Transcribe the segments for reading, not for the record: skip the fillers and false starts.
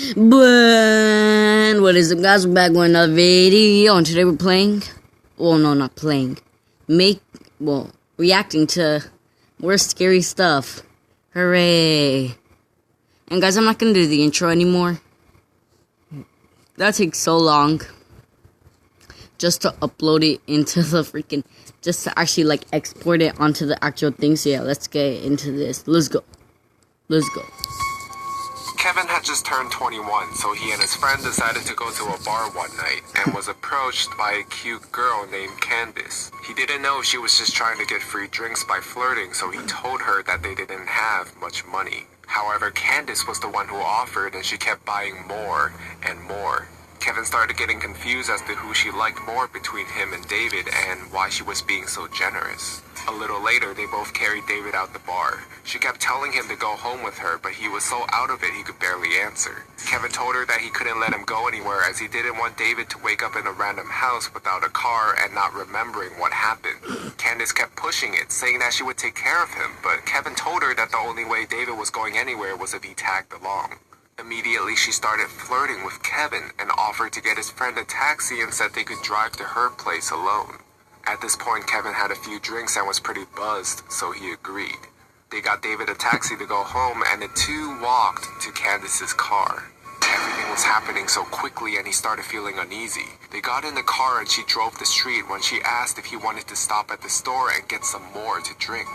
But what is up, guys? We're back with another video, and today we're playing. Well, no, not playing. Reacting to more scary stuff. Hooray! And guys, I'm not gonna do the intro anymore. That takes so long. Just to upload it into the freaking, just to actually like export it onto the actual thing. So yeah, let's get into this. Let's go. Kevin had just turned 21, so he and his friend decided to go to a bar one night and was approached by a cute girl named Candace. He didn't know she was just trying to get free drinks by flirting, so he told her that they didn't have much money. However, Candace was the one who offered, and she kept buying more and more. Kevin started getting confused as to who she liked more between him and David and why she was being so generous. A little later, they both carried David out the bar. She kept telling him to go home with her, but he was so out of it he could barely answer. Kevin told her that he couldn't let him go anywhere as he didn't want David to wake up in a random house without a car and not remembering what happened. Candace kept pushing it, saying that she would take care of him, but Kevin told her that the only way David was going anywhere was if he tagged along. Immediately, she started flirting with Kevin and offered to get his friend a taxi and said they could drive to her place alone. At this point, Kevin had a few drinks and was pretty buzzed, so he agreed. They got David a taxi to go home, and the two walked to Candace's car. Everything was happening so quickly, and he started feeling uneasy. They got in the car, and she drove the street when she asked if he wanted to stop at the store and get some more to drink.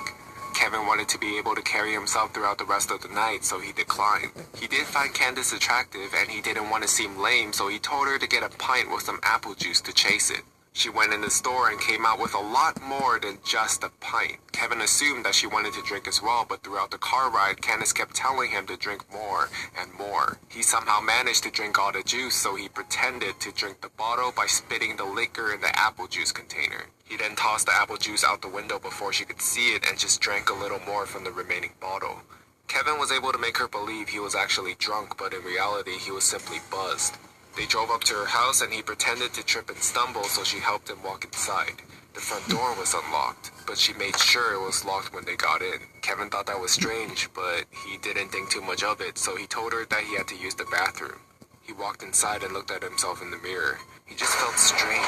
Kevin wanted to be able to carry himself throughout the rest of the night, so he declined. He did find Candace attractive, and he didn't want to seem lame, so he told her to get a pint with some apple juice to chase it. She went in the store and came out with a lot more than just a pint. Kevin assumed that she wanted to drink as well, but throughout the car ride, Candace kept telling him to drink more and more. He somehow managed to drink all the juice, so he pretended to drink the bottle by spitting the liquor in the apple juice container. He then tossed the apple juice out the window before she could see it and just drank a little more from the remaining bottle. Kevin was able to make her believe he was actually drunk, but in reality, he was simply buzzed. They drove up to her house and he pretended to trip and stumble, so she helped him walk inside. The front door was unlocked, but she made sure it was locked when they got in. Kevin thought that was strange, but he didn't think too much of it, so he told her that he had to use the bathroom. He walked inside and looked at himself in the mirror. He just felt strange.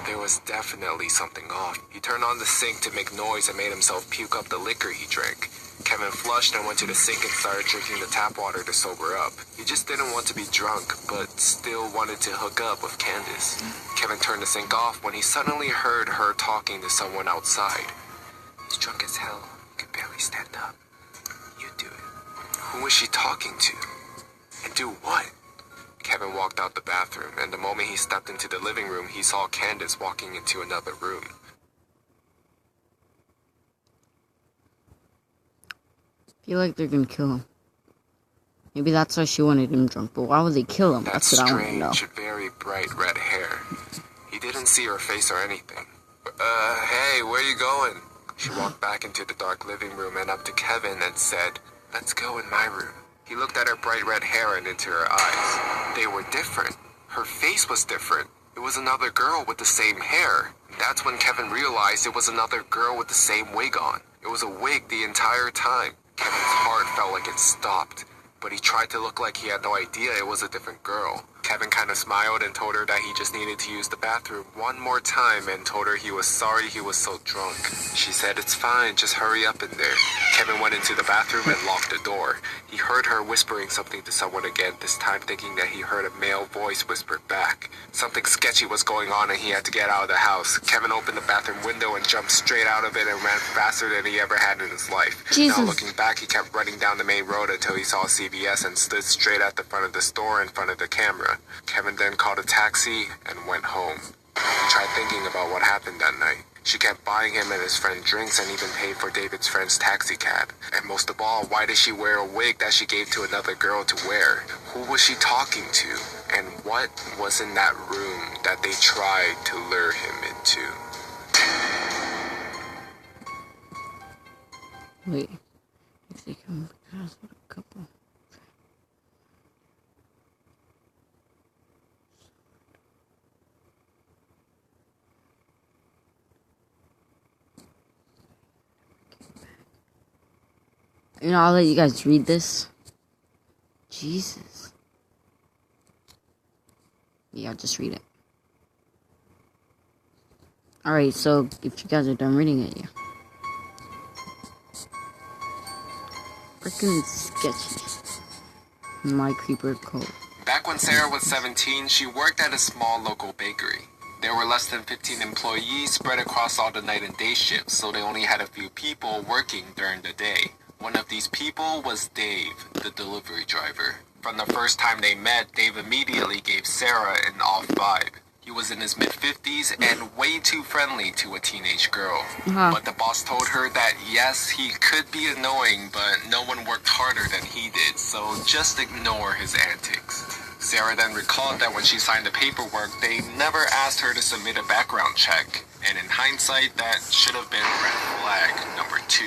There was definitely something off. He turned on the sink to make noise and made himself puke up the liquor he drank. Kevin flushed and went to the sink and started drinking the tap water to sober up. He just didn't want to be drunk, but still wanted to hook up with Candace. Kevin turned the sink off when he suddenly heard her talking to someone outside. He's drunk as hell. He could barely stand up. You do it. Who was she talking to? And do what? Kevin walked out the bathroom, and the moment he stepped into the living room, he saw Candace walking into another room. I feel like they're gonna kill him. Maybe that's why she wanted him drunk, but why would they kill him? That's what I want to know. Strange, very bright red hair. He didn't see her face or anything. Hey, where you going? She walked back into the dark living room and up to Kevin and said, "Let's go in my room." He looked at her bright red hair and into her eyes. They were different. Her face was different. It was another girl with the same hair. That's when Kevin realized it was another girl with the same wig on. It was a wig the entire time. Kevin's heart felt like it stopped, but he tried to look like he had no idea it was a different girl. Kevin kind of smiled and told her that he just needed to use the bathroom one more time and told her he was sorry he was so drunk. She said, "It's fine, just hurry up in there." Kevin went into the bathroom and locked the door. He heard her whispering something to someone again, this time thinking that he heard a male voice whisper back. Something sketchy was going on and he had to get out of the house. Kevin opened the bathroom window and jumped straight out of it and ran faster than he ever had in his life. Jesus. Now looking back, he kept running down the main road until he saw CVS and stood straight at the front of the store in front of the camera. Kevin then called a taxi and went home. He tried thinking about what happened that night. She kept buying him and his friend drinks and even paid for David's friend's taxi cab. And most of all, why did she wear a wig that she gave to another girl to wear? Who was she talking to? And what was in that room that they tried to lure him into? Wait. If they come across with a couple. I'll let you guys read this. Jesus. Yeah, just read it. Alright, so if you guys are done reading it, yeah. Freaking sketchy. My creeper code. Back when Sarah was 17, she worked at a small local bakery. There were less than 15 employees spread across all the night and day shifts, so they only had a few people working during the day. One of these people was Dave, the delivery driver. From the first time they met, Dave immediately gave Sarah an off vibe. He was in his mid-50s and way too friendly to a teenage girl. But the boss told her that yes, he could be annoying, but no one worked harder than he did, so just ignore his antics. Sarah then recalled that when she signed the paperwork, they never asked her to submit a background check. And in hindsight, that should have been red flag number 2.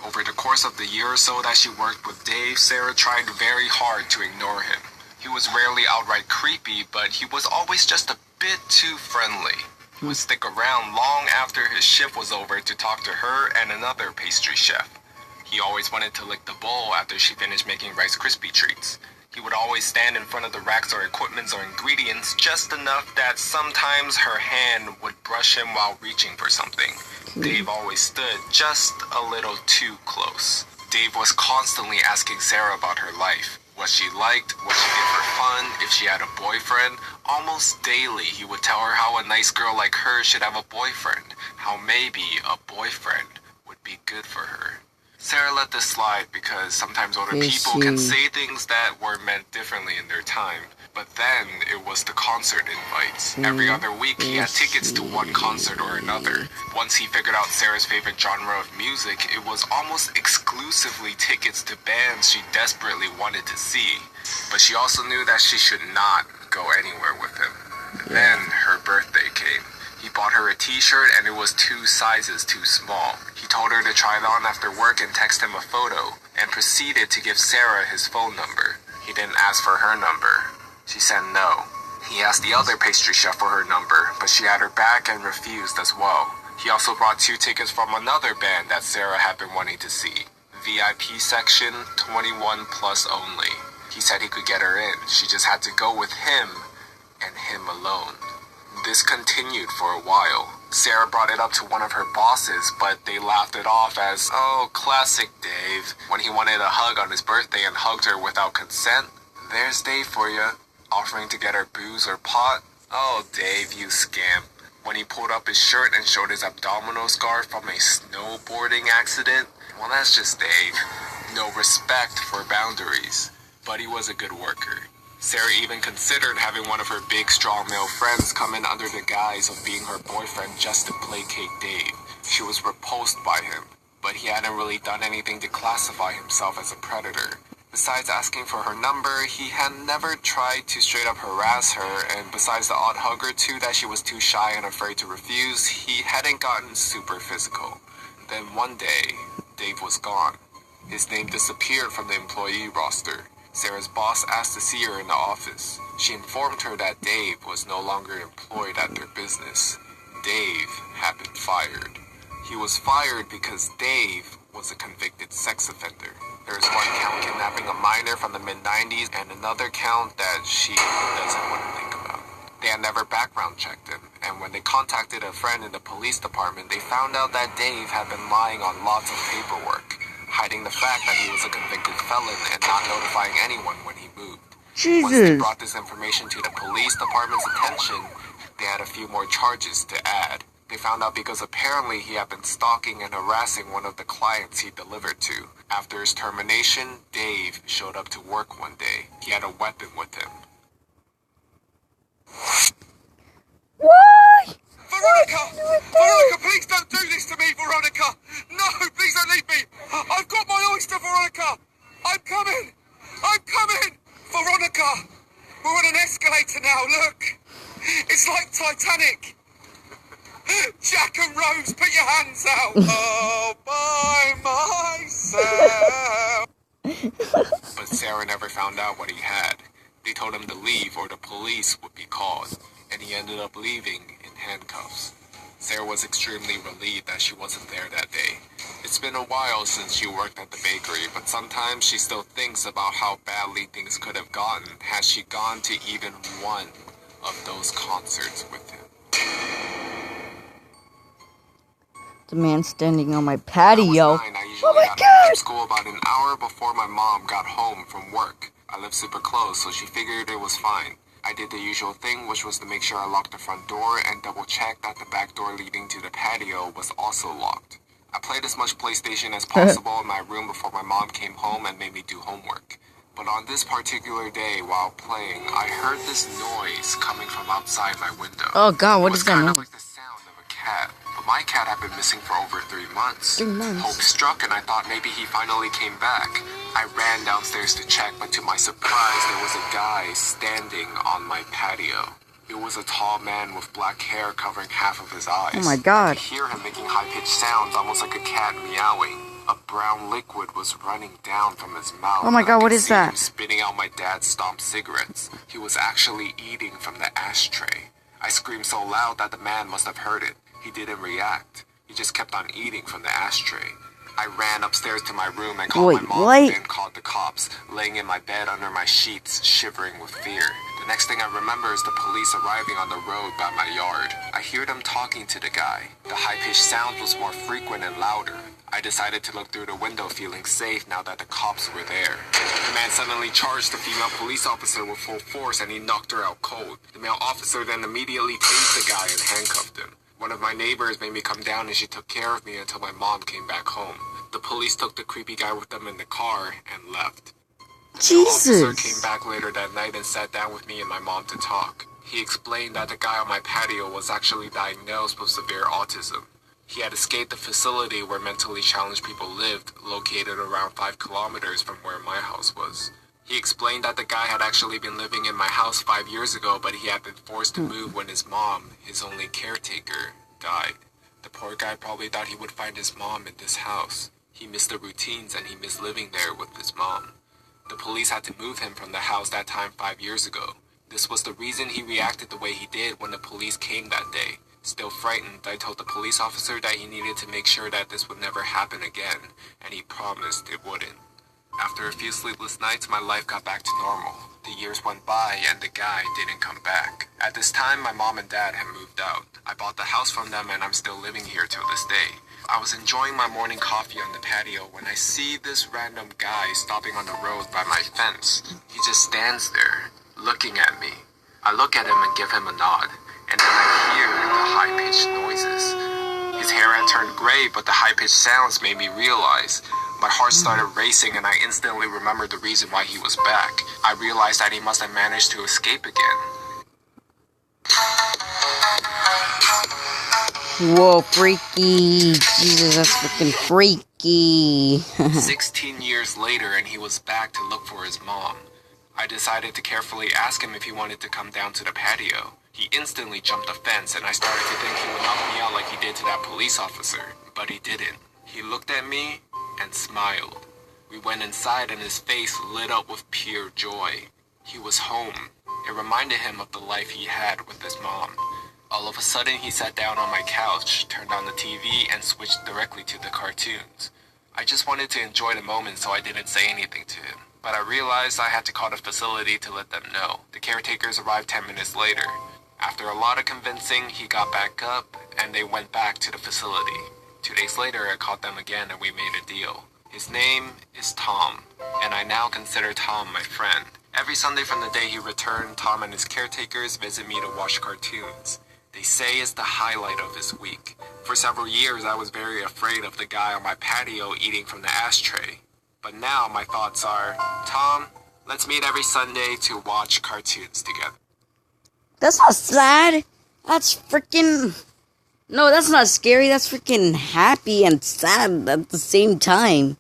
Over the course of the year or so that she worked with Dave, Sarah tried very hard to ignore him. He was rarely outright creepy, but he was always just a bit too friendly. He would stick around long after his shift was over to talk to her and another pastry chef. He always wanted to lick the bowl after she finished making Rice Krispie treats. He would always stand in front of the racks or equipment or ingredients just enough that sometimes her hand would brush him while reaching for something. Dave always stood just a little too close. Dave was constantly asking Sarah about her life. What she liked, what she did for fun, if she had a boyfriend. Almost daily, he would tell her how a nice girl like her should have a boyfriend, how maybe a boyfriend would be good for her. Sarah let this slide because sometimes older people can say things that were meant differently in their time. But then it was the concert invites. Every other week he had tickets to one concert or another. Once he figured out Sarah's favorite genre of music, it was almost exclusively tickets to bands she desperately wanted to see. But she also knew that she should not go anywhere with him. Then her birthday came. He bought her a t-shirt and it was 2 sizes too small. He told her to try it on after work and text him a photo, and proceeded to give Sarah his phone number. He didn't ask for her number. She said no. He asked the other pastry chef for her number, but she had her back and refused as well. He also brought 2 tickets from another band that Sarah had been wanting to see. VIP section, 21 plus only. He said he could get her in. She just had to go with him and him alone. This continued for a while. Sarah brought it up to one of her bosses, but they laughed it off as, oh, classic Dave. When he wanted a hug on his birthday and hugged her without consent, there's Dave for you, offering to get her booze or pot. Oh, Dave, you scamp. When he pulled up his shirt and showed his abdominal scar from a snowboarding accident, well, that's just Dave. No respect for boundaries. But he was a good worker. Sarah even considered having one of her big, strong male friends come in under the guise of being her boyfriend just to placate Dave. She was repulsed by him, but he hadn't really done anything to classify himself as a predator. Besides asking for her number, he had never tried to straight up harass her, and besides the odd hug or two that she was too shy and afraid to refuse, he hadn't gotten super physical. Then one day, Dave was gone. His name disappeared from the employee roster. Sarah's boss asked to see her in the office. She informed her that Dave was no longer employed at their business. Dave had been fired. He was fired because Dave was a convicted sex offender. There is one count kidnapping a minor from the mid-90s and another count that she doesn't want to think about. They had never background checked him, and when they contacted a friend in the police department, they found out that Dave had been lying on lots of paperwork, hiding the fact that he was a convicted felon and not notifying anyone when he moved. Once they brought this information to the police department's attention, they had a few more charges to add. They found out because apparently he had been stalking and harassing one of the clients he delivered to. After his termination, Dave showed up to work one day. He had a weapon with him. Why? Veronica! Veronica, please don't do this to me, Veronica! No, please don't leave me! I've got my oyster, Veronica! I'm coming! I'm coming! Veronica! We're on an escalator now, look! It's like Titanic! Jack and Rose, put your hands out! All by myself! But Sarah never found out what he had. They told him to leave or the police would be called, and he ended up leaving in handcuffs. Sarah was extremely relieved that she wasn't there that day. It's been a while since she worked at the bakery, but sometimes she still thinks about how badly things could have gotten had she gone to even one of those concerts with him. The man standing on my I patio. was 9. I usually got home from school about an hour before my mom got home from work. I live super close, so she figured it was fine. I did the usual thing, which was to make sure I locked the front door and double check that the back door leading to the patio was also locked. I played as much PlayStation as possible in my room before my mom came home and made me do homework. But on this particular day, while playing, I heard this noise coming from outside my window. Oh God, what It is was that kind noise? of like the sound of a cat. But my cat had been missing for over 3 months. 3 months. Hope struck and I thought maybe he finally came back. I ran downstairs to check, but to my surprise, there was a guy standing on my patio. It was a tall man with black hair covering half of his eyes. Oh my God. I could hear him making high-pitched sounds, almost like a cat meowing. A brown liquid was running down from his mouth. Oh my God, I what could is see that? him spitting out my dad's stomped cigarettes. He was actually eating from the ashtray. I screamed so loud that the man must have heard it. He didn't react. He just kept on eating from the ashtray. I ran upstairs to my room and called my mom and then called the cops, laying in my bed under my sheets, shivering with fear. The next thing I remember is the police arriving on the road by my yard. I hear them talking to the guy. The high-pitched sound was more frequent and louder. I decided to look through the window, feeling safe now that the cops were there. The man suddenly charged the female police officer with full force and he knocked her out cold. The male officer then immediately tased the guy and handcuffed him. One of my neighbors made me come down and she took care of me until my mom came back home. The police took the creepy guy with them in the car and left. The male officer came back later that night and sat down with me and my mom to talk. He explained that the guy on my patio was actually diagnosed with severe autism. He had escaped the facility where mentally challenged people lived, located around 5 kilometers from where my house was. He explained that the guy had actually been living in my house 5 years ago, but he had been forced to move when his mom, his only caretaker, died. The poor guy probably thought he would find his mom in this house. He missed the routines and he missed living there with his mom. The police had to move him from the house that time 5 years ago. This was the reason he reacted the way he did when the police came that day. Still frightened, I told the police officer that he needed to make sure that this would never happen again, and he promised it wouldn't. After a few sleepless nights, my life got back to normal. The years went by and the guy didn't come back. At this time, my mom and dad had moved out. I bought the house from them and I'm still living here till this day. I was enjoying my morning coffee on the patio when I see this random guy stopping on the road by my fence. He just stands there, looking at me. I look at him and give him a nod. And then I hear the high-pitched noises. His hair had turned gray, but the high-pitched sounds made me realize. My heart started racing and I instantly remembered the reason why he was back. I realized that he must have managed to escape again. Whoa, freaky. Jesus, that's freaking freaky. 16 years later and he was back to look for his mom. I decided to carefully ask him if he wanted to come down to the patio. He instantly jumped the fence and I started to think he would knock me out like he did to that police officer, but he didn't. He looked at me and smiled. We went inside and his face lit up with pure joy. He was home. It reminded him of the life he had with his mom. All of a sudden he sat down on my couch, turned on the TV and switched directly to the cartoons. I just wanted to enjoy the moment so I didn't say anything to him. But I realized I had to call the facility to let them know. The caretakers arrived 10 minutes later. After a lot of convincing, he got back up and they went back to the facility. 2 days later, I called them again and we made a deal. His name is Tom, and I now consider Tom my friend. Every Sunday from the day he returned, Tom and his caretakers visit me to watch cartoons. They say it's the highlight of his week. For several years, I was very afraid of the guy on my patio eating from the ashtray. But now my thoughts are, Tom, let's meet every Sunday to watch cartoons together. That's not sad. That's freaking... No, that's not scary. That's freaking happy and sad at the same time.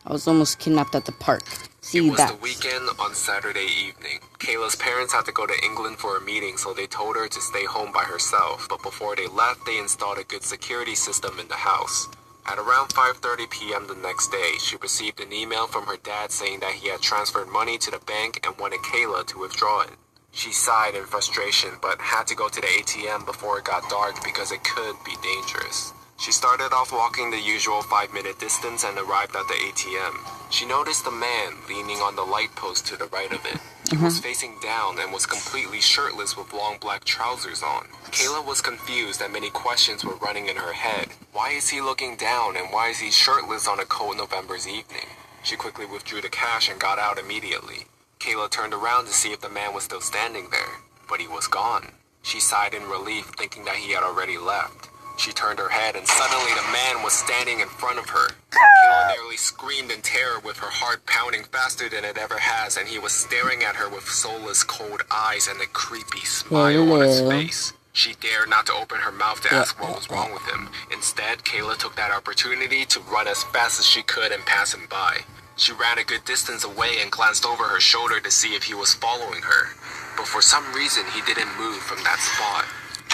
I was almost kidnapped at the park. See, it was the weekend on Saturday evening. Kayla's parents had to go to England for a meeting, so they told her to stay home by herself. But before they left, they installed a good security system in the house. At around 5:30 p.m. the next day, she received an email from her dad saying that he had transferred money to the bank and wanted Kayla to withdraw it. She sighed in frustration, but had to go to the ATM before it got dark because it could be dangerous. She started off walking the usual 5-minute distance and arrived at the ATM. She noticed a man leaning on the light post to the right of it. He was facing down and was completely shirtless with long black trousers on. Kayla was confused and many questions were running in her head. Why is he looking down and why is he shirtless on a cold November's evening? She quickly withdrew the cash and got out immediately. Kayla turned around to see if the man was still standing there, but he was gone. She sighed in relief, thinking that he had already left. She turned her head and suddenly the man was standing in front of her. Kayla nearly screamed in terror with her heart pounding faster than it ever has, and he was staring at her with soulless cold eyes and a creepy smile on his face. She dared not to open her mouth to ask what was wrong with him. Instead, Kayla took that opportunity to run as fast as she could and pass him by. She ran a good distance away and glanced over her shoulder to see if he was following her. But for some reason, he didn't move from that spot.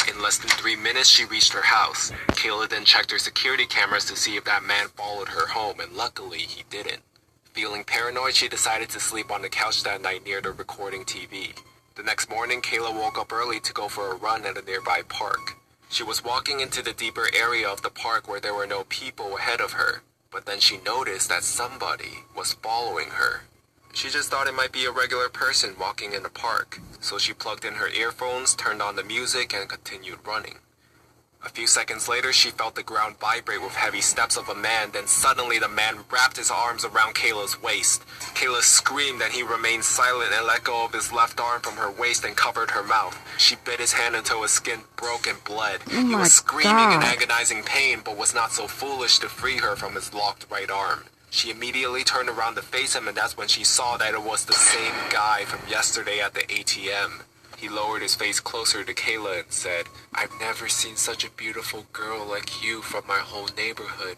In less than 3 minutes, she reached her house. Kayla then checked her security cameras to see if that man followed her home, and luckily, he didn't. Feeling paranoid, she decided to sleep on the couch that night near the recording TV. The next morning, Kayla woke up early to go for a run at a nearby park. She was walking into the deeper area of the park where there were no people ahead of her, but then she noticed that somebody was following her. She just thought it might be a regular person walking in the park, so she plugged in her earphones, turned on the music, and continued running. A few seconds later, she felt the ground vibrate with heavy steps of a man, then suddenly the man wrapped his arms around Kayla's waist. Kayla screamed and he remained silent and let go of his left arm from her waist and covered her mouth. She bit his hand until his skin broke and bled. He was screaming in agonizing pain, but was not so foolish to free her from his locked right arm. She immediately turned around to face him, and that's when she saw that it was the same guy from yesterday at the ATM. He lowered his face closer to Kayla and said, "I've never seen such a beautiful girl like you from my whole neighborhood."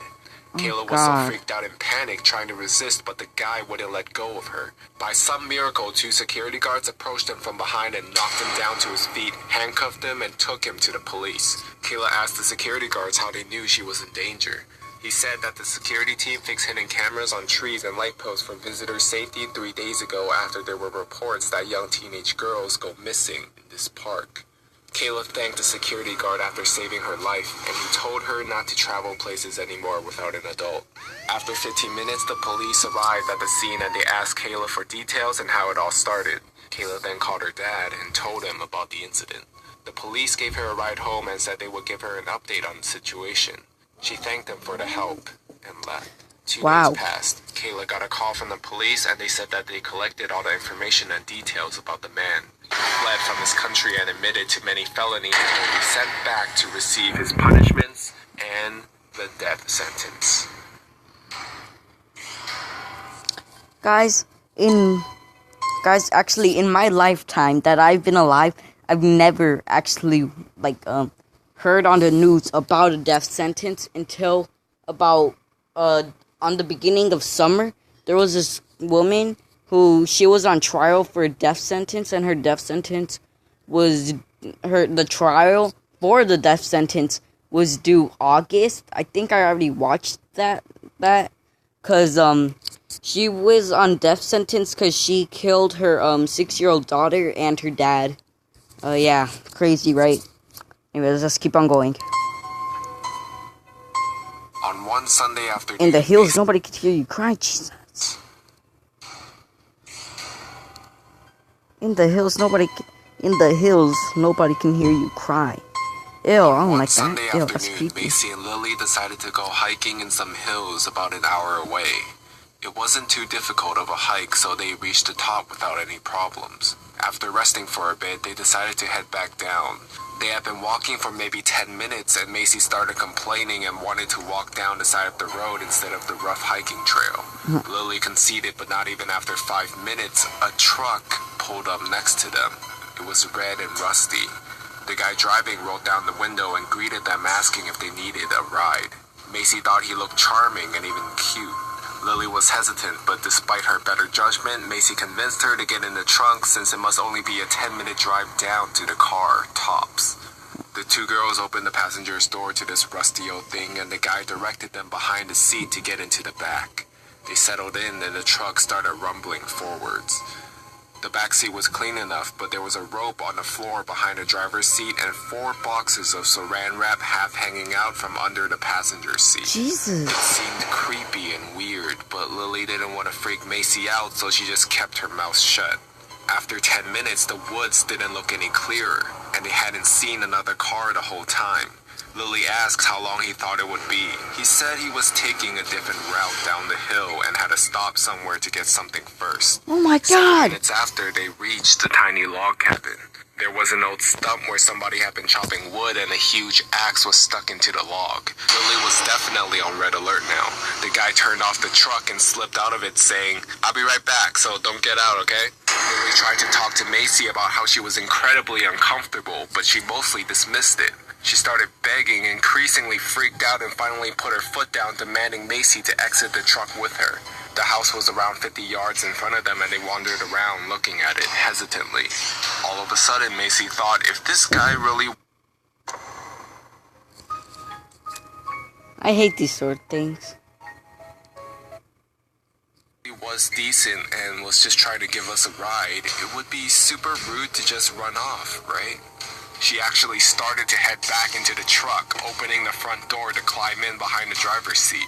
Kayla was so freaked out and panicked, trying to resist, but the guy wouldn't let go of her. By some miracle, 2 security guards approached him from behind and knocked him down to his feet, handcuffed him, and took him to the police. Kayla asked the security guards how they knew she was in danger. He said that the security team fixed hidden cameras on trees and light posts for visitor safety 3 days ago after there were reports that young teenage girls go missing in this park. Kayla thanked the security guard after saving her life, and he told her not to travel places anymore without an adult. After 15 minutes, the police arrived at the scene and they asked Kayla for details and how it all started. Kayla then called her dad and told him about the incident. The police gave her a ride home and said they would give her an update on the situation. She thanked them for the help and left. 2 days passed. Kayla got a call from the police and they said that they collected all the information and details about the man. He fled from his country and admitted to many felonies and will be sent back to receive his punishments and the death sentence. Guys, actually, in my lifetime that I've been alive, I've never actually, heard on the news about a death sentence until about, on the beginning of summer. There was this woman who, she was on trial for a death sentence, and her death sentence was, the trial for the death sentence was due August. I think I already watched that, cause, she was on death sentence cause she killed her, 6-year-old daughter and her dad. Yeah, crazy, right? Anyways, let's keep on going. On one Sunday afternoon, in the hills, nobody could hear you cry, Jesus. In the hills, nobody can hear you cry. Ew, I don't like Sunday that. Ew, that's afternoon, creepy. Macy and Lily decided to go hiking in some hills about an hour away. It wasn't too difficult of a hike, so they reached the top without any problems. After resting for a bit, they decided to head back down. They had been walking for maybe 10 minutes, and Macy started complaining and wanted to walk down the side of the road instead of the rough hiking trail. Lily conceded, but not even after 5 minutes, a truck pulled up next to them. It was red and rusty. The guy driving rolled down the window and greeted them, asking if they needed a ride. Macy thought he looked charming and even cute. Lily was hesitant, but despite her better judgment, Macy convinced her to get in the trunk since it must only be a 10-minute drive down to the car, tops. The 2 girls opened the passenger's door to this rusty old thing, and the guy directed them behind the seat to get into the back. They settled in, and the truck started rumbling forwards. The backseat was clean enough, but there was a rope on the floor behind the driver's seat and 4 boxes of saran wrap half hanging out from under the passenger seat. Jesus. It seemed creepy and weird, but Lily didn't want to freak Macy out, so she just kept her mouth shut. After 10 minutes, the woods didn't look any clearer, and they hadn't seen another car the whole time. Lily asked how long he thought it would be. He said he was taking a different route down the hill and had to stop somewhere to get something first. Oh my 7 God. minutes after, they reached the tiny log cabin. There was an old stump where somebody had been chopping wood and a huge axe was stuck into the log. Lily was definitely on red alert now. The guy turned off the truck and slipped out of it saying, "I'll be right back, so don't get out, okay?" Lily tried to talk to Macy about how she was incredibly uncomfortable, but she mostly dismissed it. She started begging, increasingly freaked out, and finally put her foot down, demanding Macy to exit the truck with her. The house was around 50 yards in front of them, and they wandered around looking at it hesitantly. All of a sudden, Macy thought, if this guy really I hate these sort of things. was decent and was just trying to give us a ride, it would be super rude to just run off, right? She actually started to head back into the truck, opening the front door to climb in behind the driver's seat.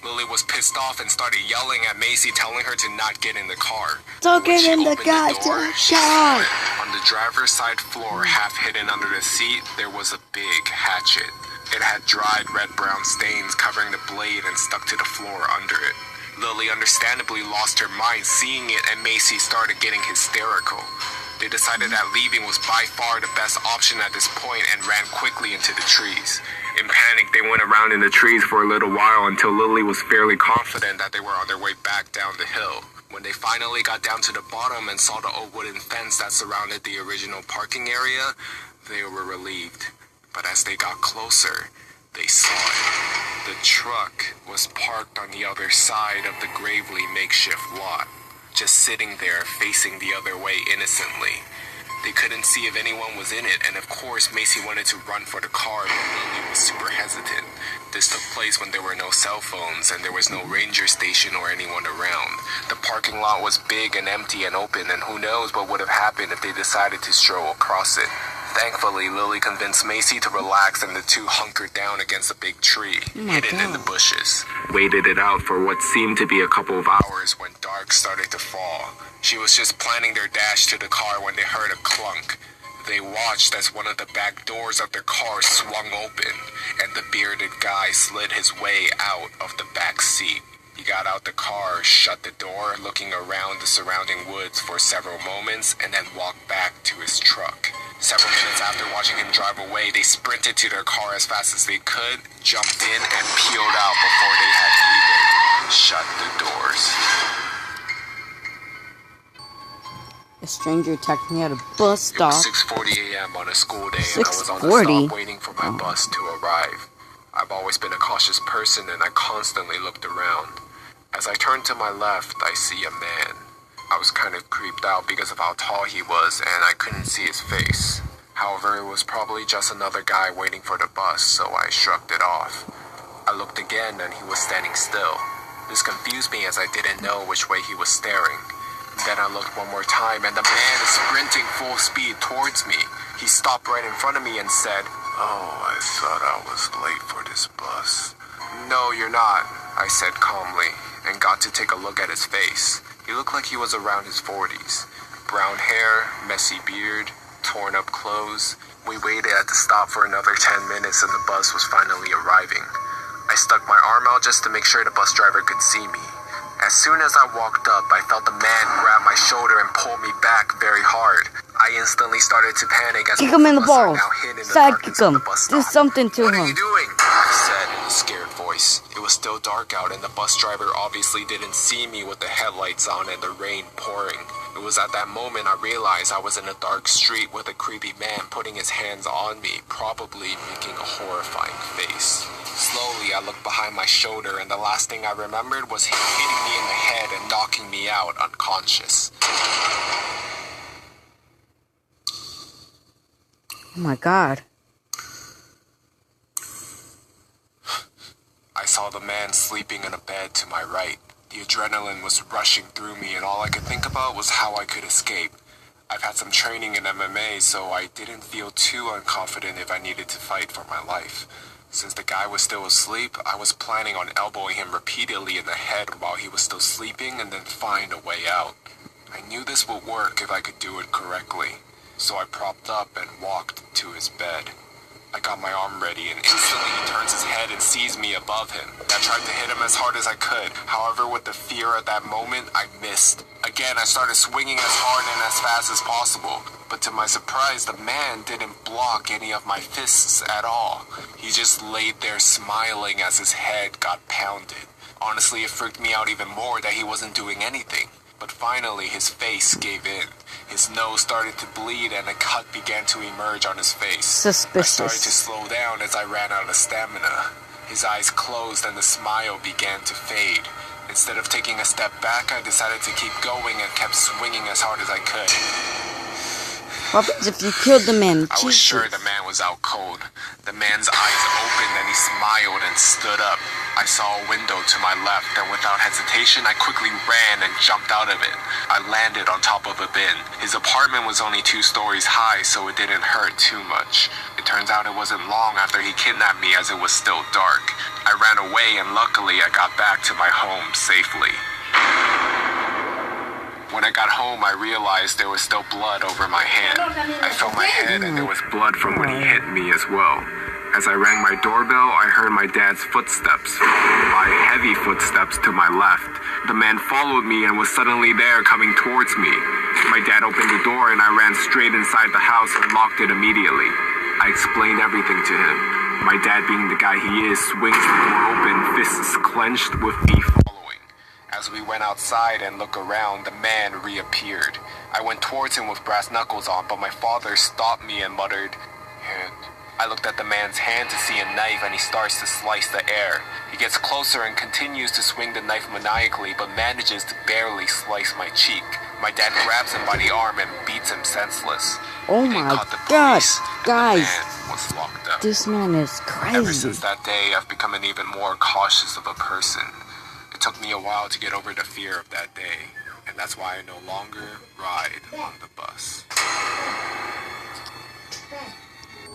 Lily was pissed off and started yelling at Macy, telling her to not get in the car. Don't When get she in the opened door, goddamn she car. saw it. On the driver's side floor, half hidden under the seat, there was a big hatchet. It had dried red-brown stains covering the blade and stuck to the floor under it. Lily understandably lost her mind seeing it, and Macy started getting hysterical. They decided that leaving was by far the best option at this point and ran quickly into the trees. In panic, they went around in the trees for a little while until Lily was fairly confident that they were on their way back down the hill. When they finally got down to the bottom and saw the old wooden fence that surrounded the original parking area, they were relieved. But as they got closer, they saw it. The truck was parked on the other side of the Gravely makeshift lot, just sitting there facing the other way innocently. They couldn't see if anyone was in it, and of course Macy wanted to run for the car, but Lily was super hesitant. This took place when there were no cell phones and there was no ranger station or anyone around. The parking lot was big and empty and open, and who knows what would have happened if they decided to stroll across it. Thankfully, Lily convinced Macy to relax, and the two hunkered down against a big tree, hidden in the bushes. Waited it out for what seemed to be a couple of hours when dark started to fall. She was just planning their dash to the car when they heard a clunk. They watched as one of the back doors of their car swung open, and the bearded guy slid his way out of the back seat. He got out the car, shut the door, looking around the surrounding woods for several moments, and then walked back to his truck. Several minutes after watching him drive away, they sprinted to their car as fast as they could, jumped in, and peeled out before they had even shut the doors. A stranger attacked me at a bus stop. It was 6:40 a.m. on a school day, and I was on the stop waiting for my bus to arrive. I've always been a cautious person, and I constantly looked around. As I turned to my left, I see a man. I was kind of creeped out because of how tall he was, and I couldn't see his face. However, it was probably just another guy waiting for the bus, so I shrugged it off. I looked again, and he was standing still. This confused me as I didn't know which way he was staring. Then I looked one more time, and the man is sprinting full speed towards me. He stopped right in front of me and said, "Oh, I thought I was late for this bus." "No, you're not," I said calmly, and got to take a look at his face. He looked like he was around his 40s. Brown hair, messy beard, torn up clothes. We waited at the stop for another 10 minutes, and the bus was finally arriving. I stuck my arm out just to make sure the bus driver could see me. As soon as I walked up, I felt the man grab my shoulder and pull me back very hard. I instantly started to panic as kick him in the balls. Side kick him. Do something to him. "What are you doing?" I said in a scared voice. It was still dark out, and the bus driver obviously didn't see me with the headlights on and the rain pouring. It was at that moment I realized I was in a dark street with a creepy man putting his hands on me, probably making a horrifying face. Slowly, I looked behind my shoulder, and the last thing I remembered was him hitting me in the head and knocking me out unconscious. Oh my God. I saw the man sleeping in a bed to my right. The adrenaline was rushing through me, and all I could think about was how I could escape. I've had some training in MMA, so I didn't feel too unconfident if I needed to fight for my life. Since the guy was still asleep, I was planning on elbowing him repeatedly in the head while he was still sleeping and then find a way out. I knew this would work if I could do it correctly, so I propped up and walked to his bed. I got my arm ready, and instantly he turns his head and sees me above him. I tried to hit him as hard as I could. However, with the fear at that moment, I missed. Again, I started swinging as hard and as fast as possible. But to my surprise, the man didn't block any of my fists at all. He just laid there smiling as his head got pounded. Honestly, it freaked me out even more that he wasn't doing anything. But finally, his face gave in. His nose started to bleed and a cut began to emerge on his face. Suspicious. I started to slow down as I ran out of stamina. His eyes closed and the smile began to fade. Instead of taking a step back, I decided to keep going and kept swinging as hard as I could. What happens if you killed the man? I was sure the man was out cold. The man's eyes opened and he smiled and stood up. I saw a window to my left, and without hesitation, I quickly ran and jumped out of it. I landed on top of a bin. His apartment was only 2 stories high, so it didn't hurt too much. It turns out it wasn't long after he kidnapped me, as it was still dark. I ran away, and luckily I got back to my home safely. When I got home, I realized there was still blood over my hand. I felt my head, and there was blood from when he hit me as well. As I rang my doorbell, I heard my dad's footsteps, followed by heavy footsteps to my left. The man followed me and was suddenly there coming towards me. My dad opened the door and I ran straight inside the house and locked it immediately. I explained everything to him. My dad, being the guy he is, swings the door open, fists clenched, with me following. As we went outside and looked around, the man reappeared. I went towards him with brass knuckles on, but my father stopped me and muttered, "Hand." I looked at the man's hand to see a knife, and he starts to slice the air. He gets closer and continues to swing the knife maniacally, but manages to barely slice my cheek. My dad grabs him by the arm and beats him senseless. Oh They my caught the God, police, and guys. the man was locked up. This man is Ever crazy. since that day, I've become an even more cautious of a person. It took me a while to get over the fear of that day, and that's why I no longer ride on the bus.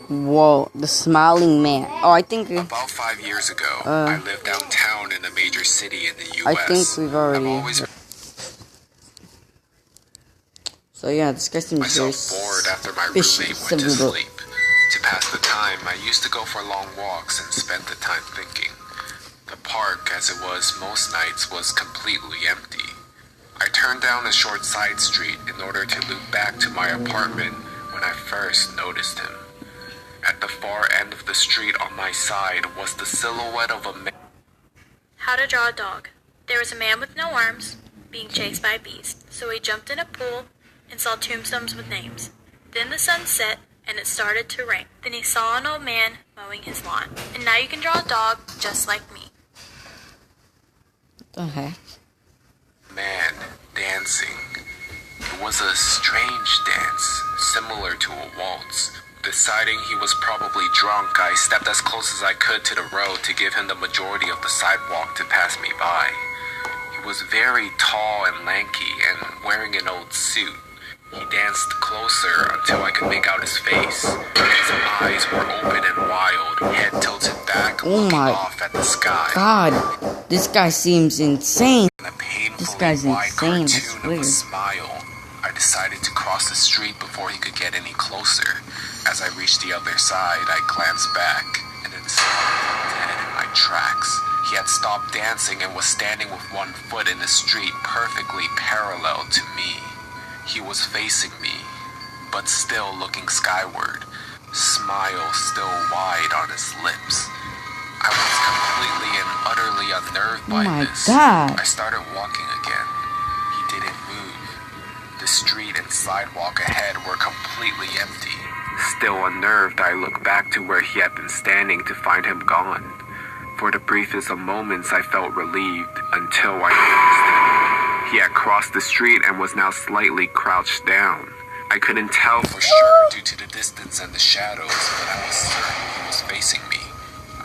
Whoa, the smiling man. Oh, I think About 5 years ago, I lived downtown in a major city in the U.S. I think we've already. I've always So yeah, this guy seems very myself bored after my roommate suspicious. went to sleep. To pass the time, I used to go for long walks and spend the time thinking. The park, as it was most nights, was completely empty. I turned down a short side street in order to loop back to my apartment when I first noticed him. At the far end of the street on my side was the silhouette of a man. How to draw a dog. There was a man with no arms being chased by a beast, so he jumped in a pool and saw tombstones with names. Then the sun set and it started to rain. Then he saw an old man mowing his lawn. And now you can draw a dog just like me. What the heck? Man dancing. It was a strange dance, similar to a waltz. Deciding he was probably drunk, I stepped as close as I could to the road to give him the majority of the sidewalk to pass me by. He was very tall and lanky and wearing an old suit. He danced closer until I could make out his face. His eyes were open and wild, head tilted back, Oh looking my off at the sky. God, this guy seems insane. And a painfully This guy's wide insane, that's cartoon of weird. a smile. I decided to cross the street before he could get any closer. As I reached the other side, I glanced back, and then stopped dead in my tracks. He had stopped dancing and was standing with one foot in the street, perfectly parallel to me. He was facing me, but still looking skyward, smile still wide on his lips. I was completely and utterly unnerved by my this. God. I started walking again. He didn't move. The street and sidewalk ahead were completely empty. Still unnerved, I looked back to where he had been standing to find him gone. For the briefest of moments, I felt relieved until I noticed him. He had crossed the street and was now slightly crouched down. I couldn't tell for sure due to the distance and the shadows, but I was certain he was facing me.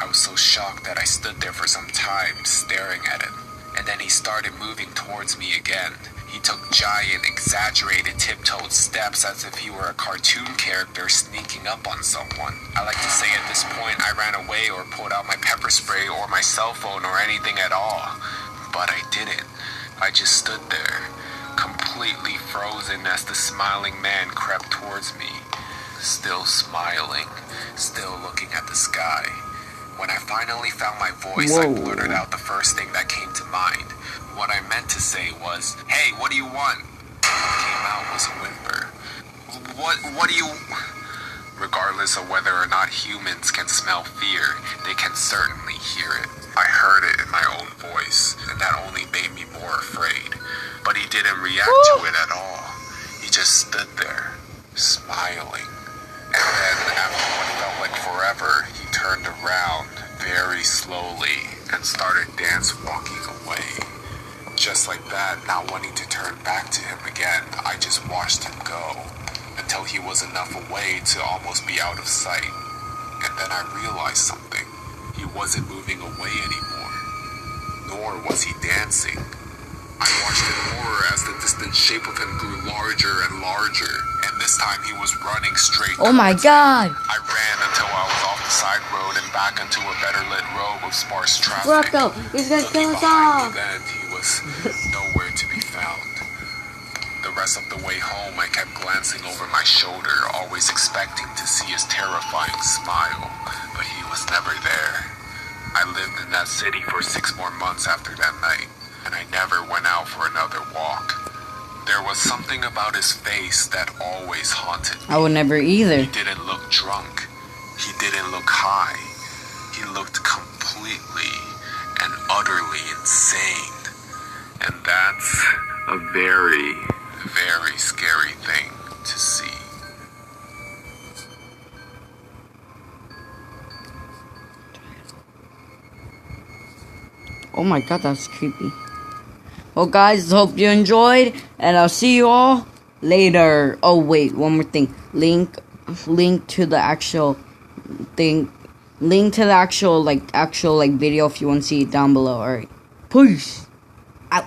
I was so shocked that I stood there for some time, staring at him. and then he started moving towards me again. He took giant, exaggerated, tiptoed steps as if he were a cartoon character sneaking up on someone. I like to say at this point I ran away or pulled out my pepper spray or my cell phone or anything at all. But I didn't. I just stood there, completely frozen as the smiling man crept towards me. Still smiling, still looking at the sky. When I finally found my voice, I blurted out the first thing that came to mind. What I meant to say was, "Hey, what do you want?" What came out was a whimper. What do you... Regardless of whether or not humans can smell fear, they can certainly hear it. I heard it in my own voice, and that only made me more afraid. But he didn't react to it at all. He just stood there, smiling. And then, after what felt like forever, he turned around very slowly and started dance walking away. Just like that, not wanting to turn back to him again, I just watched him go until he was enough away to almost be out of sight. And then I realized something. He wasn't moving away anymore, nor was he dancing. I watched in horror as the distant shape of him grew larger and larger, and this time he was running straight. Oh my God! I ran until I was off the side road and back into a better lit road with sparse traffic. Rocco, he's gonna kill us all! Then he was nowhere to be found. The rest of the way home, I kept glancing over my shoulder, always expecting to see his terrifying smile, but he was never there. I lived in that city for 6 more months after that night, and I never went out for another walk. There was something about his face that always haunted me. I would never either. He didn't look drunk. He didn't look high. He looked completely and utterly insane. And that's a very, very scary thing to see. Oh my God, that's creepy. Well, guys, hope you enjoyed, and I'll see you all later. Oh wait, one more thing. Link to the actual thing. Link to the actual video if you want to see it down below. Alright, peace out.